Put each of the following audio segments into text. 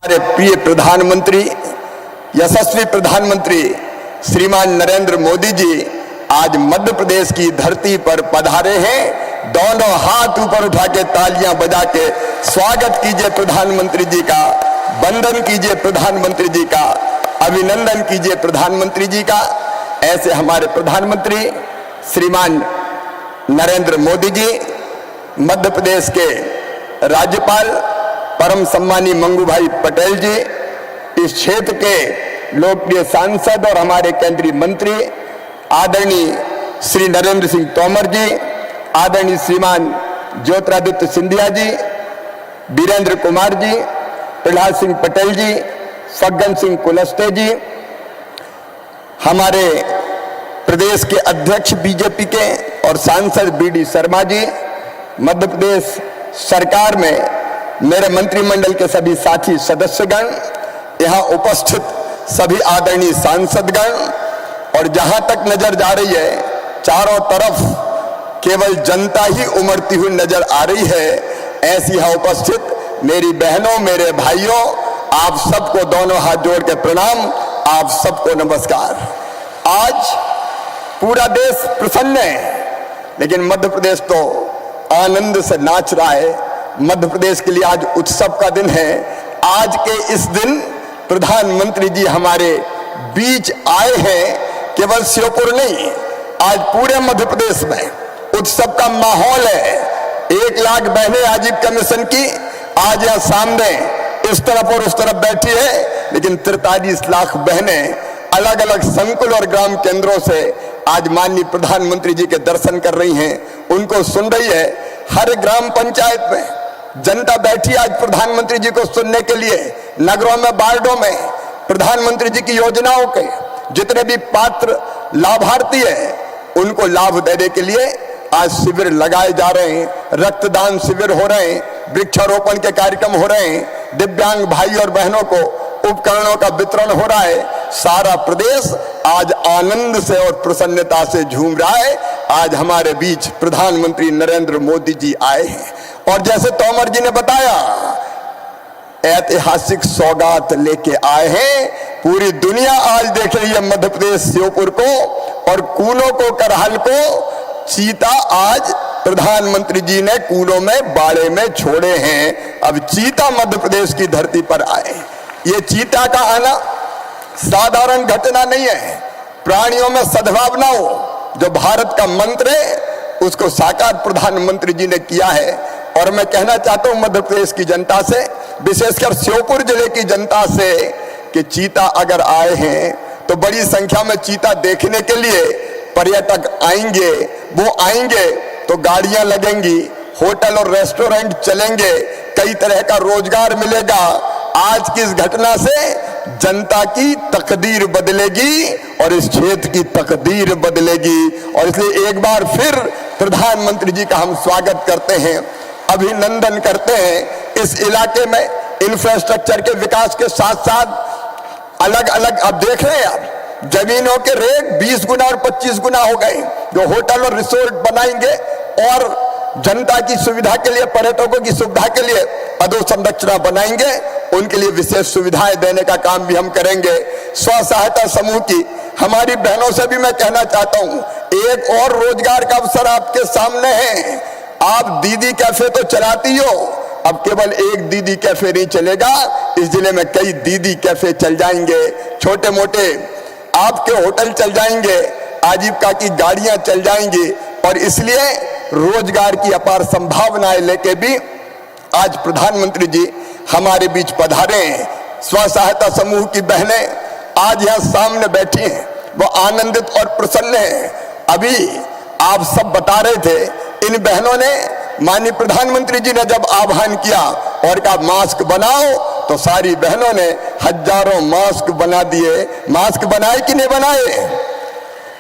हमारे प्रिय प्रधानमंत्री, यशस्वी प्रधानमंत्री श्रीमान नरेंद्र मोदी जी आज मध्य प्रदेश की धरती पर पधारे हैं। दोनों हाथ ऊपर उठा के तालियां बजा के स्वागत कीजिए प्रधानमंत्री जी का, वंदन कीजिए प्रधानमंत्री जी का, अभिनंदन कीजिए प्रधानमंत्री जी का। ऐसे हमारे प्रधानमंत्री श्रीमान नरेंद्र मोदी जी, मध्य प्रदेश के राज्यपाल परम सम्मानी मंगू भाई पटेल जी, इस क्षेत्र के लोकप्रिय सांसद और हमारे केंद्रीय मंत्री आदरणीय श्री नरेंद्र सिंह तोमर जी, आदरणीय श्रीमान ज्योतिरादित्य सिंधिया जी, वीरेंद्र कुमार जी, प्रहलाद सिंह पटेल जी, फग्गन सिंह कुलस्ते जी, हमारे प्रदेश के अध्यक्ष बीजेपी के और सांसद बीडी शर्मा जी, मध्य प्रदेश सरकार में मेरे मंत्रिमंडल के सभी साथी सदस्यगण, यहाँ उपस्थित सभी आदरणीय सांसदगण, और जहां तक नजर जा रही है चारों तरफ केवल जनता ही उमड़ती हुई नजर आ रही है। ऐसी यहाँ उपस्थित मेरी बहनों, मेरे भाइयों, आप सबको दोनों हाथ जोड़ के प्रणाम, आप सबको नमस्कार। आज पूरा देश प्रसन्न है, लेकिन मध्य प्रदेश तो आनंद से नाच रहा है। मध्य प्रदेश के लिए आज उत्सव का दिन है। आज के इस दिन प्रधानमंत्री जी हमारे बीच आए हैं। केवल श्योपुर नहीं, आज पूरे मध्य प्रदेश में उत्सव का माहौल है। 1 लाख बहनें आजीविका मिशन की आज यहाँ सामने इस तरफ और उस तरफ बैठी है, लेकिन 43 लाख बहनें अलग अलग संकुल और ग्राम केंद्रों से आज माननीय प्रधानमंत्री जी के दर्शन कर रही हैं, उनको सुन रही है। हर ग्राम पंचायत में जनता बैठी आज प्रधानमंत्री जी को सुनने के लिए। नगरों में, वार्डों में प्रधानमंत्री जी की योजनाओं के जितने भी पात्र लाभार्थी हैं, उनको लाभ देने के लिए आज शिविर लगाए जा रहे हैं, रक्तदान शिविर हो रहे हैं, वृक्षारोपण के कार्यक्रम हो रहे हैं, दिव्यांग भाई और बहनों को उपकरणों का वितरण हो रहा है। सारा प्रदेश आज आनंद से और प्रसन्नता से झूम रहा है। आज हमारे बीच प्रधानमंत्री नरेंद्र मोदी जी आए हैं और जैसे तोमर जी ने बताया, ऐतिहासिक सौगात लेके आए हैं। पूरी दुनिया आज देख रही है मध्य प्रदेश श्योपुर को और कूलों को, करहल को। चीता आज प्रधानमंत्री जी ने कूलों में, बाड़े में छोड़े हैं। अब चीता मध्य प्रदेश की धरती पर आए। ये चीता का आना साधारण घटना नहीं है। प्राणियों में सद्भावना हो, जो भारत का मंत्र है, उसको साकार प्रधानमंत्री जी ने किया है। और मैं कहना चाहता हूं मध्य प्रदेश की जनता से, विशेषकर श्योपुर जिले की जनता से, कि चीता अगर आए हैं तो बड़ी संख्या में चीता देखने के लिए पर्यटक आएंगे। वो आएंगे तो गाड़ियां लगेंगी, होटल और रेस्टोरेंट चलेंगे, कई तरह का रोजगार मिलेगा। आज की इस घटना से जनता की तकदीर बदलेगी और इस क्षेत्र की तकदीर बदलेगी। और इसलिए एक बार फिर प्रधानमंत्री जी का हम स्वागत करते हैं, अभिनंदन करते हैं। इस इलाके में इंफ्रास्ट्रक्चर के विकास के साथ साथ अलग अलग, अब देख रहे हैं आप, जमीनों के रेट 20 गुना और 25 गुना हो गए। जो होटल और रिसोर्ट बनाएंगे और जनता की सुविधा के लिए, पर्यटकों की सुविधा के लिए अधोसंरचना बनाएंगे, उनके लिए विशेष सुविधाएं देने का काम भी हम करेंगे। स्व सहायता समूह की हमारी बहनों से भी मैं कहना चाहता हूं, एक और रोजगार का अवसर आपके सामने है। आप दीदी कैफे तो चलाती हो, अब केवल एक दीदी कैफे नहीं चलेगा, इस जिले में कई दीदी कैफे चल जाएंगे, छोटे मोटे आपके होटल चल जाएंगे, आजीविका की गाड़ियां चल जाएंगी। और इसलिए रोजगार की अपार संभावनाएं लेके भी आज प्रधानमंत्री जी हमारे बीच पधारे हैं। स्व सहायता समूह की बहनें आज यहाँ सामने बैठी हैं, वो आनंदित और प्रसन्न हैं। अभी आप सब बता रहे थे, इन बहनों ने माननीय प्रधानमंत्री जी ने जब आह्वान किया और कहा मास्क बनाओ, तो सारी बहनों ने हजारों मास्क बना दिए। मास्क बनाए कि नहीं बनाए?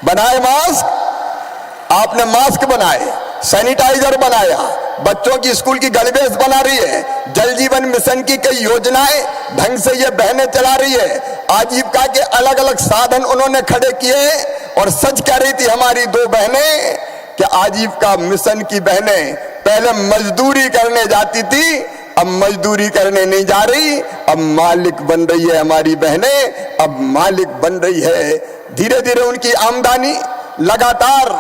बनाए मास्क, आपने मास्क बनाए, सैनिटाइजर बनाया, बच्चों की स्कूल की गणवेश बना रही है, जल जीवन मिशन की कई योजनाएं ढंग से ये बहनें चला रही है, आजीविका के अलग अलग साधन उन्होंने खड़े किए। और सच कह रही थी हमारी 2 बहनें कि आजीविका मिशन की बहनें पहले मजदूरी करने जाती थी, अब मजदूरी करने नहीं जा रही, अब मालिक बन रही है हमारी बहनें, अब मालिक बन रही है। धीरे धीरे उनकी आमदनी लगातार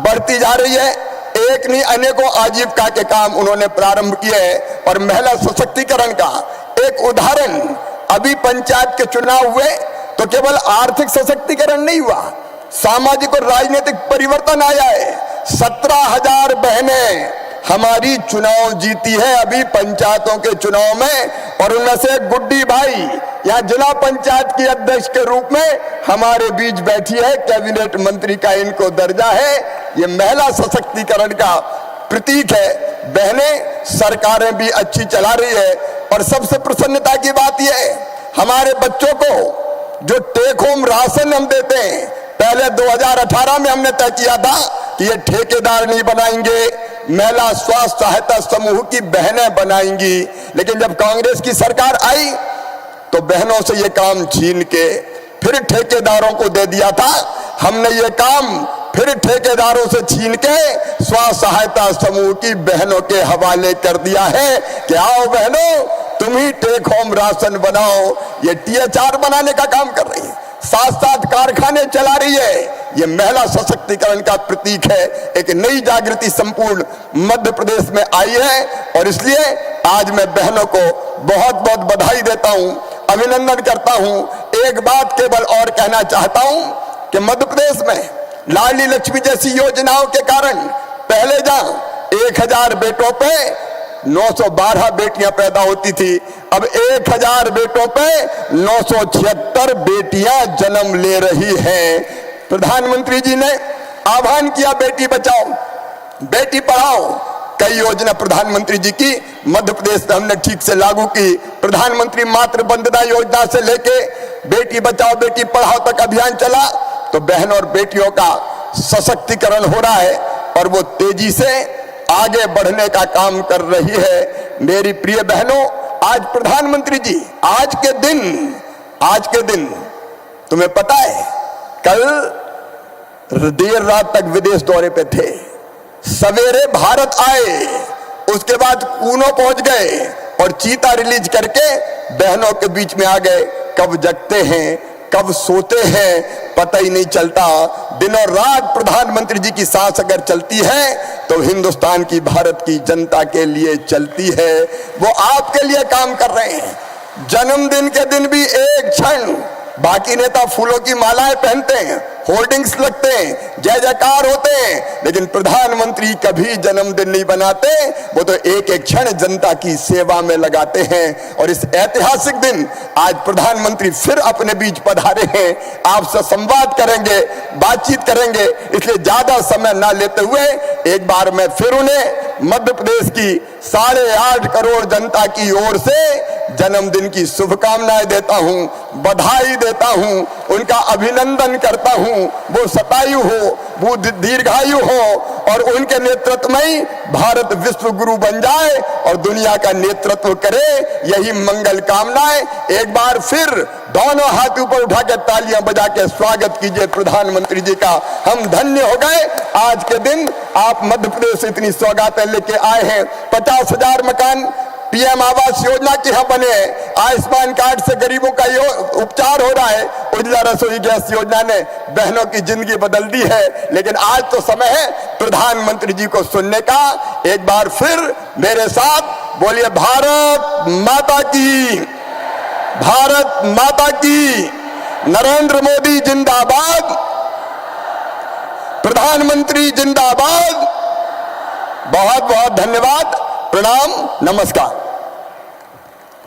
बढ़ती जा रही है। एक नहीं अनेकों आजीविका के काम उन्होंने प्रारंभ किए। और महिला सशक्तिकरण का एक उदाहरण, अभी पंचायत के चुनाव हुए तो केवल आर्थिक सशक्तिकरण नहीं हुआ, सामाजिक और राजनीतिक परिवर्तन आया है। 17,000 बहनें हमारी चुनाव जीती है अभी पंचायतों के चुनाव में, और उनमें से गुड्डी भाई यहाँ जिला पंचायत की अध्यक्ष के रूप में हमारे बीच बैठी है, कैबिनेट मंत्री का इनको दर्जा है। ये महिला सशक्तिकरण का प्रतीक है। बहनें सरकारें भी अच्छी चला रही है। और सबसे प्रसन्नता की बात यह है, हमारे बच्चों को जो टेक होम राशन हम देते हैं, पहले 2018 में हमने तय किया था कि ये ठेकेदार नहीं बनाएंगे, महिला स्वास्थ्य सहायता समूह की बहनें बनाएंगी। लेकिन जब कांग्रेस की सरकार आई तो बहनों से ये काम छीन के फिर ठेकेदारों को दे दिया था। हमने ये काम फिर ठेकेदारों से छीन के स्वास्थ्य सहायता समूह की बहनों के हवाले कर दिया है कि आओ बहनों, तुम ही टेक होम राशन बनाओ। ये THR बनाने का काम कर रही है, साथ साथ कारखाने चला रही है। ये महिला सशक्तिकरण का प्रतीक है। एक नई जागृति संपूर्ण मध्य प्रदेश में आई है। और इसलिए आज मैं बहनों को बहुत बहुत बधाई देता हूं, अभिनंदन करता हूं। एक बात केवल और कहना चाहता हूं कि मध्य प्रदेश में लाडली लक्ष्मी जैसी योजनाओं के कारण पहले जहां 1000 बेटों पे 912 बेटियां पैदा होती थी, अब 1000 बेटों पे 976 बेटियां जन्म ले रही हैं। प्रधानमंत्री जी ने आह्वान किया बेटी बचाओ बेटी पढ़ाओ। कई योजना प्रधानमंत्री जी की मध्य प्रदेश में हमने ठीक से लागू की। प्रधानमंत्री मातृ वंदना योजना से लेके बेटी बचाओ बेटी पढ़ाओ तक अभियान चला। तो बहन और बेटियों का सशक्तिकरण हो रहा है और वो तेजी से आगे बढ़ने का काम कर रही है। मेरी प्रिय बहनों, आज प्रधानमंत्री जी आज के दिन तुम्हें पता है, कल देर रात तक विदेश दौरे पे थे, सवेरे भारत आए, उसके बाद कूनो पहुंच गए और चीता रिलीज करके बहनों के बीच में आ गए। कब जगते हैं कब सोते हैं पता ही नहीं चलता। दिनों रात प्रधानमंत्री जी की सांस अगर चलती है तो हिंदुस्तान की, भारत की जनता के लिए चलती है। वो आपके लिए काम कर रहे हैं। जन्मदिन के दिन भी एक क्षण, बाकी नेता फूलों की मालाएं पहनते हैं, होर्डिंग्स लगते हैं, जय जयकार होते हैं, लेकिन प्रधानमंत्री कभी जन्मदिन नहीं बनाते। वो तो एक एक क्षण जनता की सेवा में लगाते हैं। और इस ऐतिहासिक दिन आज प्रधानमंत्री फिर अपने बीच पधारे हैं, आपसे संवाद करेंगे, बातचीत करेंगे। इसलिए ज्यादा समय ना लेते हुए एक बार मैं फिर उन्हें मध्य प्रदेश की 8.5 करोड़ जनता की ओर से जन्मदिन की शुभकामनाएं देता हूं, बधाई देता हूं, उनका अभिनंदन करता हूं। वो शतायु हो, वो दीर्घायु हो और उनके नेतृत्व में भारत विश्व गुरु बन जाए और दुनिया का नेतृत्व करे, यही मंगल कामनाएं। एक बार फिर दोनों हाथ ऊपर उठा के तालियां बजा के स्वागत कीजिए प्रधानमंत्री जी का। हम धन्य हो गए। आज के दिन आप मध्य प्रदेश से इतनी सौगातें लेके आए हैं। 50,000 मकान PM आवास योजना के यहाँ बने हैं। आयुष्मान कार्ड से गरीबों का उपचार हो रहा है। उज्ज्वला रसोई गैस योजना ने बहनों की जिंदगी बदल दी है। लेकिन आज तो समय है प्रधानमंत्री जी को सुनने का। एक बार फिर मेरे साथ बोलिए, भारत माता की, भारत माता की, नरेंद्र मोदी जिंदाबाद, प्रधानमंत्री जिंदाबाद। बहुत बहुत धन्यवाद, प्रणाम, नमस्कार।